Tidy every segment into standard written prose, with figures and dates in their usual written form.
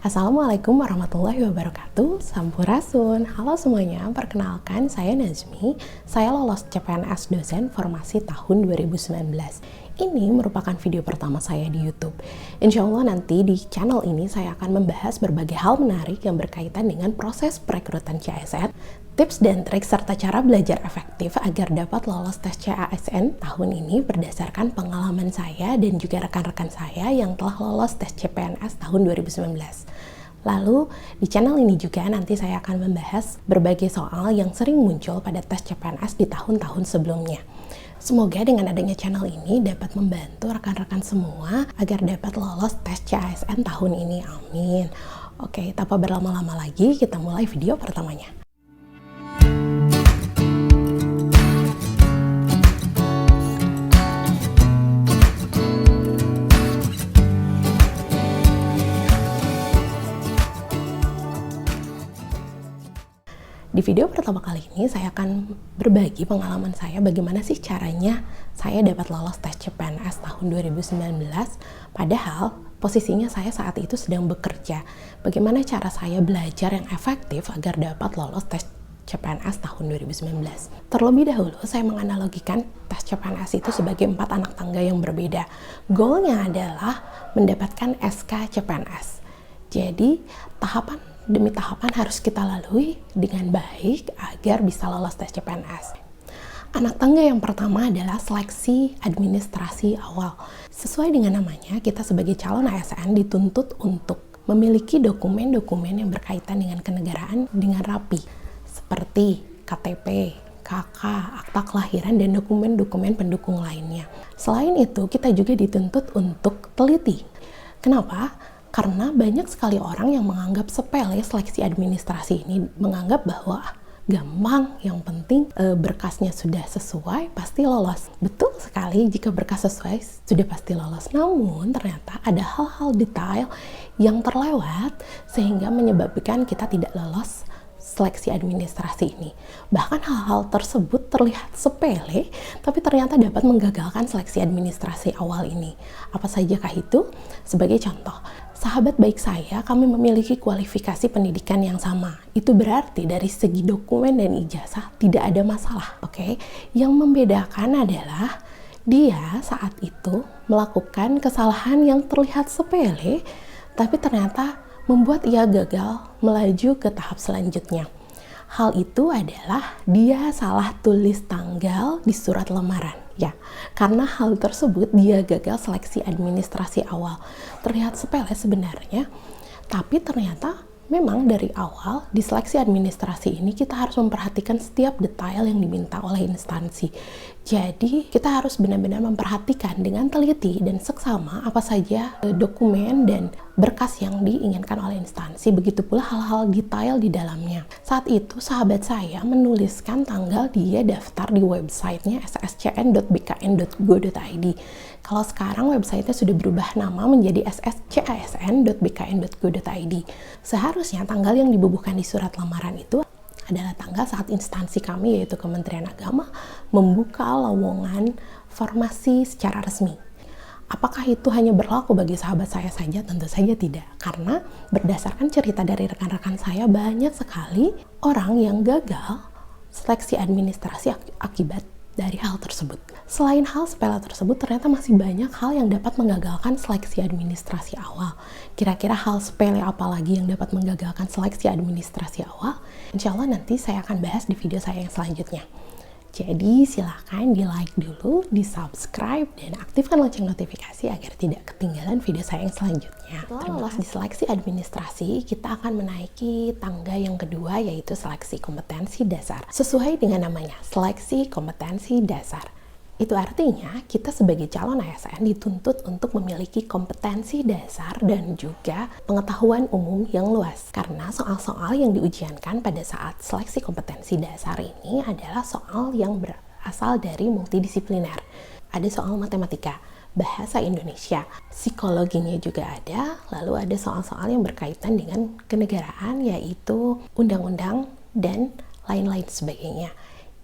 Assalamualaikum warahmatullahi wabarakatuh. Sampurasun. Halo semuanya, perkenalkan saya Nazmi. Saya lolos CPNS dosen formasi tahun 2019. Ini merupakan video pertama saya di YouTube. Insya Allah nanti di channel ini saya akan membahas berbagai hal menarik yang berkaitan dengan proses perekrutan CASN, tips dan trik serta cara belajar efektif agar dapat lolos tes CASN tahun ini berdasarkan pengalaman saya dan juga rekan-rekan saya yang telah lolos tes CPNS tahun 2019. Lalu di channel ini juga nanti saya akan membahas berbagai soal yang sering muncul pada tes CPNS di tahun-tahun sebelumnya. Semoga dengan adanya channel ini dapat membantu rekan-rekan semua agar dapat lolos tes CASN tahun ini. Amin. Oke, tanpa berlama-lama lagi, kita mulai video pertamanya. Di video pertama kali ini saya akan berbagi pengalaman saya bagaimana sih caranya saya dapat lolos tes CPNS tahun 2019 padahal posisinya saya saat itu sedang bekerja. Bagaimana cara saya belajar yang efektif agar dapat lolos tes CPNS tahun 2019. Terlebih dahulu saya menganalogikan tes CPNS itu sebagai 4 anak tangga yang berbeda. Goalnya adalah mendapatkan SK CPNS. Jadi tahapan demi tahapan harus kita lalui dengan baik agar bisa lolos tes CPNS. Anak tangga yang pertama adalah seleksi administrasi awal. Sesuai dengan namanya, kita sebagai calon ASN dituntut untuk memiliki dokumen-dokumen yang berkaitan dengan kenegaraan dengan rapi, seperti KTP, KK, akta kelahiran, dan dokumen-dokumen pendukung lainnya. Selain itu, kita juga dituntut untuk teliti. Kenapa? Karena banyak sekali orang yang menganggap sepele seleksi administrasi ini, menganggap bahwa gampang, yang penting berkasnya sudah sesuai, pasti lolos. Betul sekali, jika berkas sesuai, sudah pasti lolos. Namun ternyata ada hal-hal detail yang terlewat sehingga menyebabkan kita tidak lolos seleksi administrasi ini. Bahkan hal-hal tersebut terlihat sepele, tapi ternyata dapat menggagalkan seleksi administrasi awal ini. Apa sajakah itu? Sebagai contoh, sahabat baik saya, kami memiliki kualifikasi pendidikan yang sama. Itu berarti dari segi dokumen dan ijazah tidak ada masalah, oke? Yang membedakan adalah dia saat itu melakukan kesalahan yang terlihat sepele, tapi ternyata membuat ia gagal melaju ke tahap selanjutnya. Hal itu adalah dia salah tulis tanggal di surat lamaran. Ya, karena hal tersebut dia gagal seleksi administrasi awal. Terlihat sepele sebenarnya, tapi ternyata memang dari awal di seleksi administrasi ini kita harus memperhatikan setiap detail yang diminta oleh instansi. Jadi kita harus benar-benar memperhatikan dengan teliti dan seksama apa saja dokumen dan berkas yang diinginkan oleh instansi. Begitu pula hal-hal detail di dalamnya. Saat itu sahabat saya menuliskan tanggal dia daftar di websitenya sscn.bkn.go.id. Kalau sekarang websitenya sudah berubah nama menjadi sscasn.bkn.go.id. Seharusnya tanggal yang dibubuhkan di surat lamaran itu adalah tanggal saat instansi kami, yaitu Kementerian Agama, membuka lowongan formasi secara resmi. Apakah itu hanya berlaku bagi sahabat saya saja? Tentu saja tidak. Karena berdasarkan cerita dari rekan-rekan saya, banyak sekali orang yang gagal seleksi administrasi akibat dari hal tersebut. Selain hal sepele tersebut, ternyata masih banyak hal yang dapat menggagalkan seleksi administrasi awal. Kira-kira hal sepele apa lagi yang dapat menggagalkan seleksi administrasi awal? Insya Allah nanti saya akan bahas di video saya yang selanjutnya. Jadi silahkan di like dulu, di subscribe, dan aktifkan lonceng notifikasi agar tidak ketinggalan video saya yang selanjutnya. Setelah lolos di seleksi administrasi, kita akan menaiki tangga yang kedua, yaitu seleksi kompetensi dasar. Sesuai dengan namanya, seleksi kompetensi dasar. Itu artinya kita sebagai calon ASN dituntut untuk memiliki kompetensi dasar dan juga pengetahuan umum yang luas. Karena soal-soal yang diujiankan pada saat seleksi kompetensi dasar ini adalah soal yang berasal dari multidisipliner. Ada soal matematika, bahasa Indonesia, psikologinya juga ada, lalu ada soal-soal yang berkaitan dengan kenegaraan, yaitu undang-undang dan lain-lain sebagainya.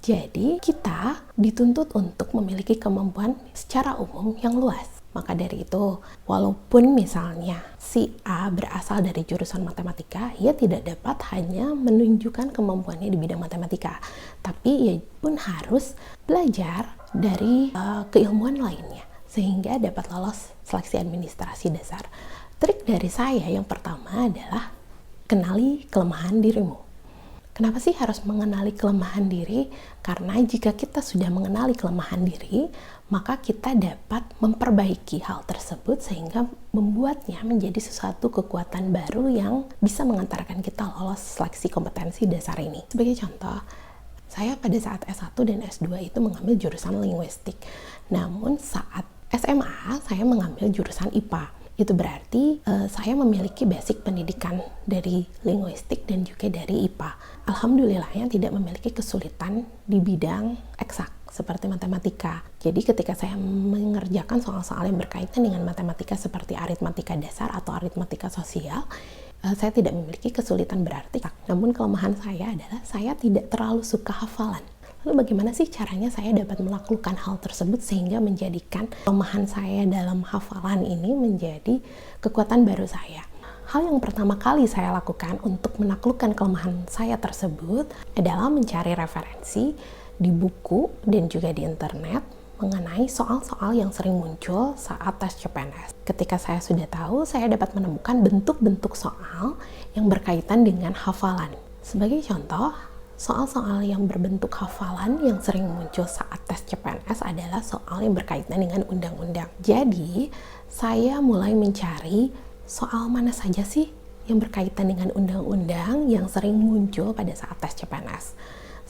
Jadi kita dituntut untuk memiliki kemampuan secara umum yang luas. Maka dari itu, walaupun misalnya si A berasal dari jurusan matematika, ia tidak dapat hanya menunjukkan kemampuannya di bidang matematika, tapi ia pun harus belajar dari keilmuan lainnya sehingga dapat lolos seleksi administrasi dasar. Trik dari saya yang pertama adalah kenali kelemahan dirimu. Kenapa sih harus mengenali kelemahan diri? Karena jika kita sudah mengenali kelemahan diri, maka kita dapat memperbaiki hal tersebut sehingga membuatnya menjadi sesuatu kekuatan baru yang bisa mengantarkan kita lolos seleksi kompetensi dasar ini. Sebagai contoh, saya pada saat S1 dan S2 itu mengambil jurusan linguistik. Namun saat SMA, saya mengambil jurusan IPA. Itu berarti saya memiliki basic pendidikan dari linguistik dan juga dari IPA. Alhamdulillahnya tidak memiliki kesulitan di bidang eksak seperti matematika. Jadi ketika saya mengerjakan soal-soal yang berkaitan dengan matematika seperti aritmatika dasar atau aritmatika sosial, saya tidak memiliki kesulitan berarti. Namun kelemahan saya adalah saya tidak terlalu suka hafalan. Lalu bagaimana sih caranya saya dapat melakukan hal tersebut sehingga menjadikan kelemahan saya dalam hafalan ini menjadi kekuatan baru saya? Hal yang pertama kali saya lakukan untuk menaklukkan kelemahan saya tersebut adalah mencari referensi di buku dan juga di internet mengenai soal-soal yang sering muncul saat tes CPNS. Ketika saya sudah tahu, saya dapat menemukan bentuk-bentuk soal yang berkaitan dengan hafalan. Sebagai contoh, soal-soal yang berbentuk hafalan yang sering muncul saat tes CPNS adalah soal yang berkaitan dengan undang-undang. Jadi, saya mulai mencari soal mana saja sih yang berkaitan dengan undang-undang yang sering muncul pada saat tes CPNS.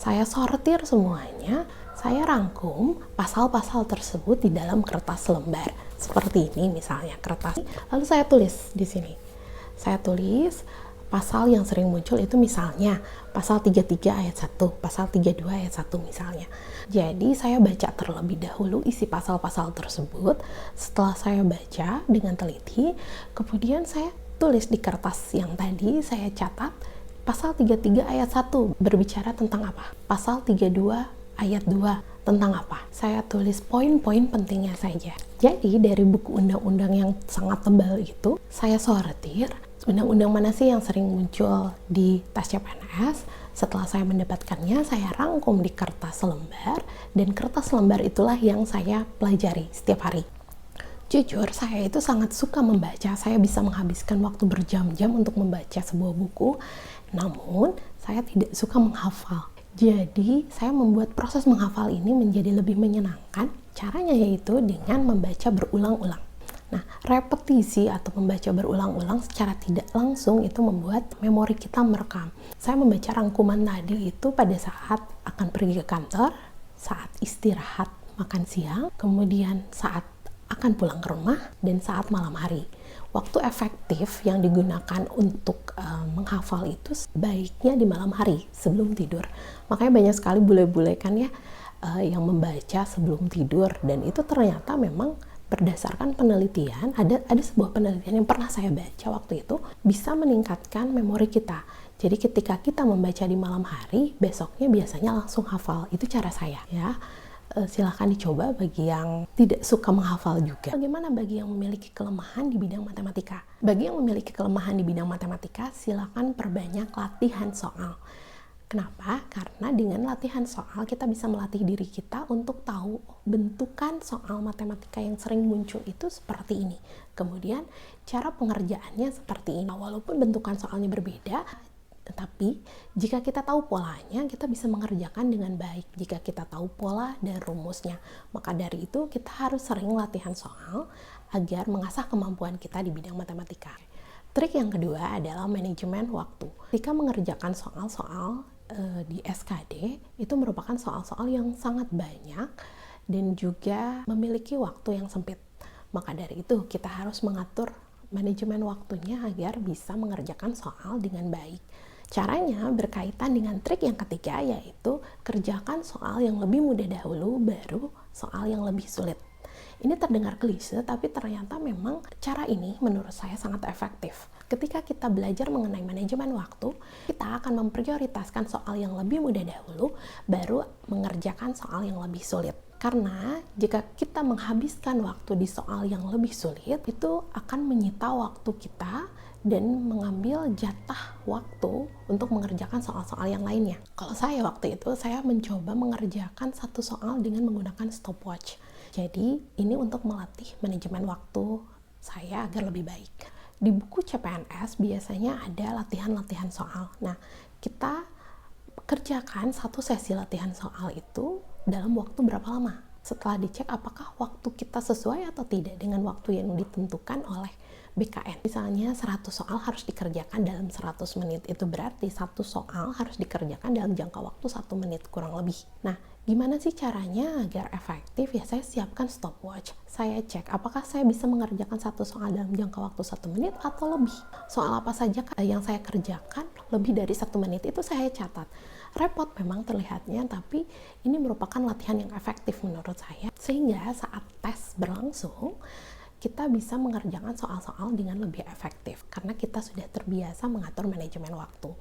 Saya sortir semuanya, saya rangkum pasal-pasal tersebut di dalam kertas lembar. Seperti ini misalnya, kertas. Lalu saya tulis di sini. Saya tulis pasal yang sering muncul itu misalnya pasal 33 ayat 1, pasal 32 ayat 1 misalnya. Jadi saya baca terlebih dahulu isi pasal-pasal tersebut. Setelah saya baca dengan teliti, kemudian saya tulis di kertas yang tadi saya catat pasal 33 ayat 1 berbicara tentang apa? Pasal 32 ayat 2 tentang apa? Saya tulis poin-poin pentingnya saja. Jadi dari buku undang-undang yang sangat tebal itu, saya sortir undang-undang mana sih yang sering muncul di tes CPNS. Setelah saya mendapatkannya, saya rangkum di kertas lembar, dan kertas lembar itulah yang saya pelajari setiap hari. Jujur, saya itu sangat suka membaca. Saya bisa menghabiskan waktu berjam-jam untuk membaca sebuah buku, namun saya tidak suka menghafal. Jadi, saya membuat proses menghafal ini menjadi lebih menyenangkan. Caranya yaitu dengan membaca berulang-ulang. Nah, repetisi atau membaca berulang-ulang secara tidak langsung itu membuat memori kita merekam. Saya membaca rangkuman tadi itu pada saat akan pergi ke kantor, saat istirahat makan siang, kemudian saat akan pulang ke rumah, dan saat malam hari. Waktu efektif yang digunakan untuk menghafal itu baiknya di malam hari sebelum tidur. Makanya banyak sekali bule-bule kan ya yang membaca sebelum tidur, dan itu ternyata memang berdasarkan penelitian, ada sebuah penelitian yang pernah saya baca waktu itu, bisa meningkatkan memori kita. Jadi ketika kita membaca di malam hari, besoknya biasanya langsung hafal. Itu cara saya ya. Silahkan dicoba bagi yang tidak suka menghafal juga. Bagaimana bagi yang memiliki kelemahan di bidang matematika? Bagi yang memiliki kelemahan di bidang matematika, silahkan perbanyak latihan soal. Kenapa? Karena dengan latihan soal kita bisa melatih diri kita untuk tahu bentukan soal matematika yang sering muncul itu seperti ini. Kemudian cara pengerjaannya seperti ini. Walaupun bentukan soalnya berbeda, tetapi jika kita tahu polanya, kita bisa mengerjakan dengan baik. Jika kita tahu pola dan rumusnya, maka dari itu kita harus sering latihan soal agar mengasah kemampuan kita di bidang matematika. Trik yang kedua adalah manajemen waktu. Ketika mengerjakan soal-soal di SKD, itu merupakan soal-soal yang sangat banyak dan juga memiliki waktu yang sempit. Maka dari itu kita harus mengatur manajemen waktunya agar bisa mengerjakan soal dengan baik. Caranya berkaitan dengan trik yang ketiga, yaitu kerjakan soal yang lebih mudah dahulu, baru soal yang lebih sulit. Ini terdengar klise, tapi ternyata memang cara ini menurut saya sangat efektif. Ketika kita belajar mengenai manajemen waktu, kita akan memprioritaskan soal yang lebih mudah dahulu, baru mengerjakan soal yang lebih sulit. Karena jika kita menghabiskan waktu di soal yang lebih sulit, itu akan menyita waktu kita dan mengambil jatah waktu untuk mengerjakan soal-soal yang lainnya. Kalau saya waktu itu, saya mencoba mengerjakan satu soal dengan menggunakan stopwatch. Jadi ini untuk melatih manajemen waktu saya agar lebih baik. Di buku CPNS biasanya ada latihan-latihan soal. Nah, kita kerjakan satu sesi latihan soal itu dalam waktu berapa lama. Setelah dicek apakah waktu kita sesuai atau tidak dengan waktu yang ditentukan oleh BKN. Misalnya 100 soal harus dikerjakan dalam 100 menit. Itu berarti satu soal harus dikerjakan dalam jangka waktu 1 menit kurang lebih. Nah, gimana sih caranya agar efektif? Ya, saya siapkan stopwatch. Saya cek apakah saya bisa mengerjakan satu soal dalam jangka waktu 1 menit atau lebih. Soal apa saja yang saya kerjakan lebih dari 1 menit itu saya catat. Repot memang terlihatnya, tapi ini merupakan latihan yang efektif menurut saya. Sehingga saat tes berlangsung, kita bisa mengerjakan soal-soal dengan lebih efektif karena kita sudah terbiasa mengatur manajemen waktu.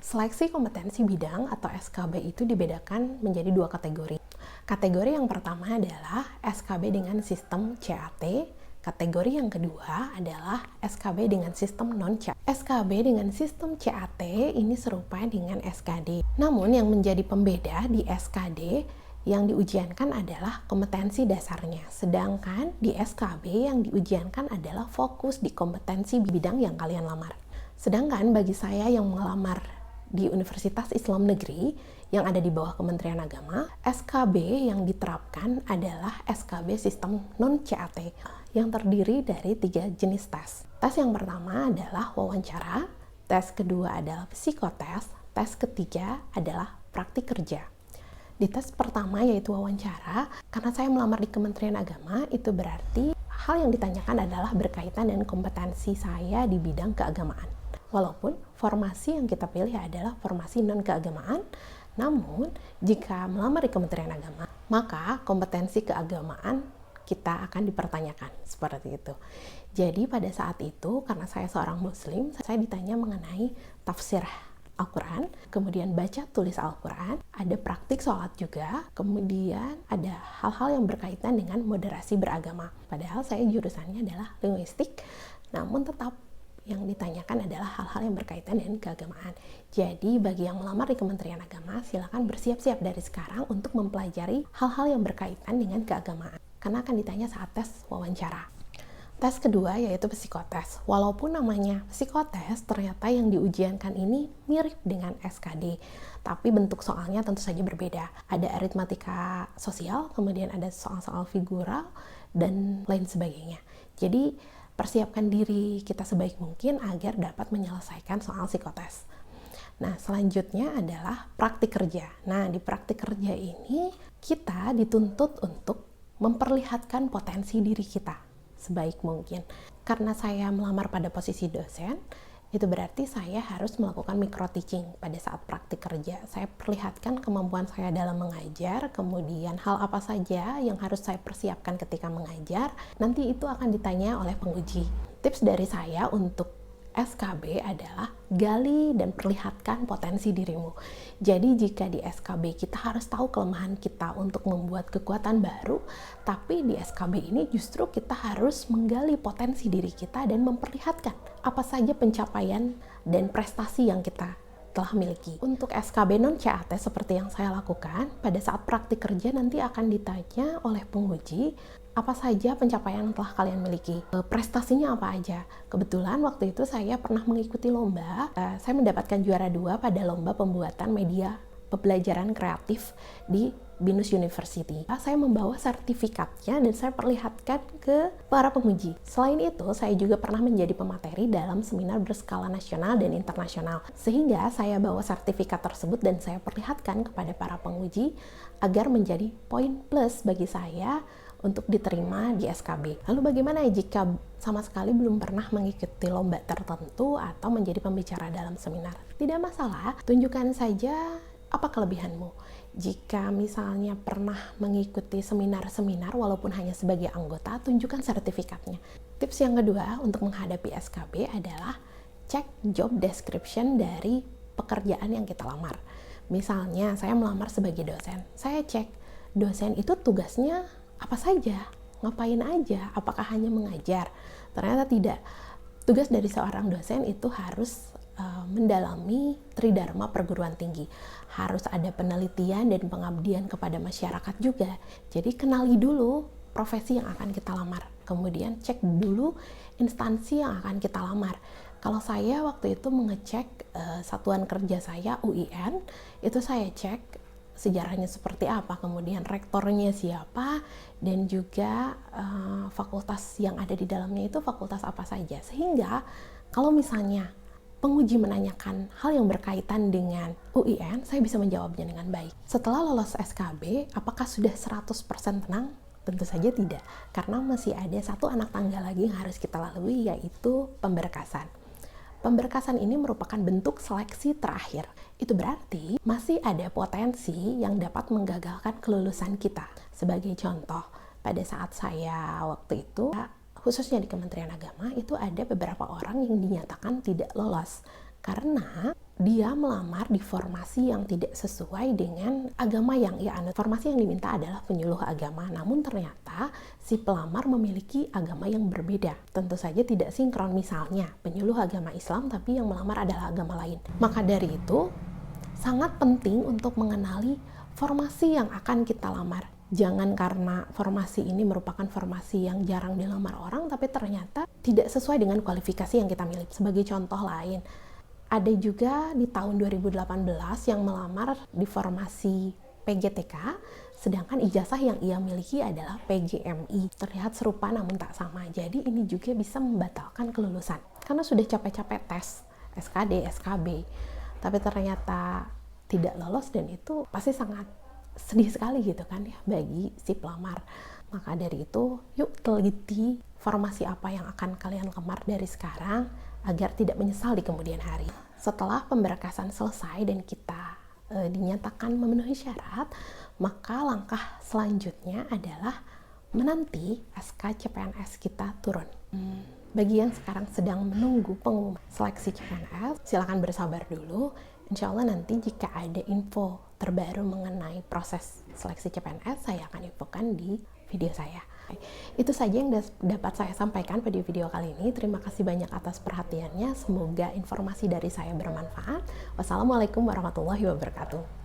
Seleksi kompetensi bidang atau SKB itu dibedakan menjadi 2 kategori. Kategori yang pertama adalah SKB dengan sistem CAT. Kategori yang kedua adalah SKB dengan sistem non-CAT. SKB dengan sistem CAT ini serupa dengan SKD. Namun yang menjadi pembeda di SKD yang diujiankan adalah kompetensi dasarnya. Sedangkan di SKB yang diujiankan adalah fokus di kompetensi bidang yang kalian lamar. Sedangkan bagi saya yang melamar di Universitas Islam Negeri yang ada di bawah Kementerian Agama, SKB yang diterapkan adalah SKB sistem non-CAT yang terdiri dari 3 jenis tes. Tes yang pertama adalah wawancara, tes kedua adalah psikotes, tes ketiga adalah praktik kerja. Di tes pertama yaitu wawancara, karena saya melamar di Kementerian Agama, itu berarti hal yang ditanyakan adalah berkaitan dengan kompetensi saya di bidang keagamaan. Walaupun formasi yang kita pilih adalah formasi non-keagamaan, namun jika melamar di Kementerian Agama, maka kompetensi keagamaan kita akan dipertanyakan, seperti itu. Jadi pada saat itu, karena saya seorang muslim, saya ditanya mengenai tafsir Al-Quran, kemudian baca tulis Al-Quran, ada praktik sholat juga, kemudian ada hal-hal yang berkaitan dengan moderasi beragama. Padahal saya jurusannya adalah linguistik, namun tetap yang ditanyakan adalah hal-hal yang berkaitan dengan keagamaan. Jadi bagi yang melamar di Kementerian Agama, silakan bersiap-siap dari sekarang untuk mempelajari hal-hal yang berkaitan dengan keagamaan, karena akan ditanya saat tes wawancara. Tes kedua yaitu psikotes. Walaupun namanya psikotes, ternyata yang diujiankan ini mirip dengan SKD, tapi bentuk soalnya tentu saja berbeda. Ada aritmatika sosial, kemudian ada soal-soal figural, dan lain sebagainya. Jadi persiapkan diri kita sebaik mungkin agar dapat menyelesaikan soal psikotes. Nah, selanjutnya adalah praktik kerja. Nah, di praktik kerja ini kita dituntut untuk memperlihatkan potensi diri kita sebaik mungkin. Karena saya melamar pada posisi dosen, itu berarti saya harus melakukan micro teaching pada saat praktik kerja. Saya perlihatkan kemampuan saya dalam mengajar, kemudian hal apa saja yang harus saya persiapkan ketika mengajar, nanti itu akan ditanya oleh penguji. Tips dari saya untuk SKB adalah gali dan perlihatkan potensi dirimu. Jadi jika di SKB kita harus tahu kelemahan kita untuk membuat kekuatan baru, tapi di SKB ini justru kita harus menggali potensi diri kita dan memperlihatkan apa saja pencapaian dan prestasi yang kita telah miliki. Untuk SKB non-CAT seperti yang saya lakukan, pada saat praktik kerja nanti akan ditanya oleh penguji apa saja pencapaian yang telah kalian miliki, prestasinya apa aja. Kebetulan waktu itu saya pernah mengikuti lomba, saya mendapatkan juara 2 pada lomba pembuatan media pembelajaran kreatif di BINUS University. Saya membawa sertifikatnya dan saya perlihatkan ke para penguji. Selain itu, saya juga pernah menjadi pemateri dalam seminar berskala nasional dan internasional. Sehingga saya bawa sertifikat tersebut dan saya perlihatkan kepada para penguji agar menjadi poin plus bagi saya untuk diterima di SKB. Lalu bagaimana jika sama sekali belum pernah mengikuti lomba tertentu atau menjadi pembicara dalam seminar? Tidak masalah, tunjukkan saja apa kelebihanmu. Jika misalnya pernah mengikuti seminar-seminar walaupun hanya sebagai anggota, tunjukkan sertifikatnya. Tips yang kedua untuk menghadapi SKB adalah cek job description dari pekerjaan yang kita lamar. Misalnya saya melamar sebagai dosen, saya cek dosen itu tugasnya apa saja, ngapain aja, apakah hanya mengajar? Ternyata tidak. Tugas dari seorang dosen itu harus mendalami tridharma perguruan tinggi. Harus ada penelitian dan pengabdian kepada masyarakat juga. Jadi kenali dulu profesi yang akan kita lamar. Kemudian cek dulu instansi yang akan kita lamar. Kalau saya waktu itu mengecek satuan kerja saya UIN, itu saya cek sejarahnya seperti apa, kemudian rektornya siapa, dan juga fakultas yang ada di dalamnya itu fakultas apa saja. Sehingga kalau misalnya penguji menanyakan hal yang berkaitan dengan UIN, saya bisa menjawabnya dengan baik. Setelah lolos SKB, apakah sudah 100% tenang? Tentu saja tidak, karena masih ada satu anak tangga lagi yang harus kita lalui, yaitu pemberkasan. Pemberkasan ini merupakan bentuk seleksi terakhir. Itu berarti masih ada potensi yang dapat menggagalkan kelulusan kita. Sebagai contoh, pada saat saya waktu itu, khususnya di Kementerian Agama, itu ada beberapa orang yang dinyatakan tidak lolos karena dia melamar di formasi yang tidak sesuai dengan agama yang ia anut. Formasi yang diminta adalah penyuluh agama, namun ternyata si pelamar memiliki agama yang berbeda. Tentu saja tidak sinkron, misalnya penyuluh agama Islam tapi yang melamar adalah agama lain. Maka dari itu, sangat penting untuk mengenali formasi yang akan kita lamar. Jangan karena formasi ini merupakan formasi yang jarang dilamar orang, tapi ternyata tidak sesuai dengan kualifikasi yang kita miliki. Sebagai contoh lain, ada juga di tahun 2018 yang melamar di formasi PGTK, sedangkan ijazah yang ia miliki adalah PGMI. Terlihat serupa namun tak sama, jadi ini juga bisa membatalkan kelulusan. Karena sudah capek-capek tes SKD, SKB, tapi ternyata tidak lolos, dan itu pasti sangat sedih sekali gitu kan ya bagi si pelamar. Maka dari itu, yuk teliti formasi apa yang akan kalian lamar dari sekarang agar tidak menyesal di kemudian hari. Setelah pemberkasan selesai dan kita dinyatakan memenuhi syarat, maka langkah selanjutnya adalah menanti SK CPNS kita turun. Bagi yang sekarang sedang menunggu pengumuman seleksi CPNS, silakan bersabar dulu. Insya Allah nanti jika ada info terbaru mengenai proses seleksi CPNS, saya akan infokan di video saya. Itu saja yang dapat saya sampaikan pada video kali ini. Terima kasih banyak atas perhatiannya. Semoga informasi dari saya bermanfaat. Wassalamualaikum warahmatullahi wabarakatuh.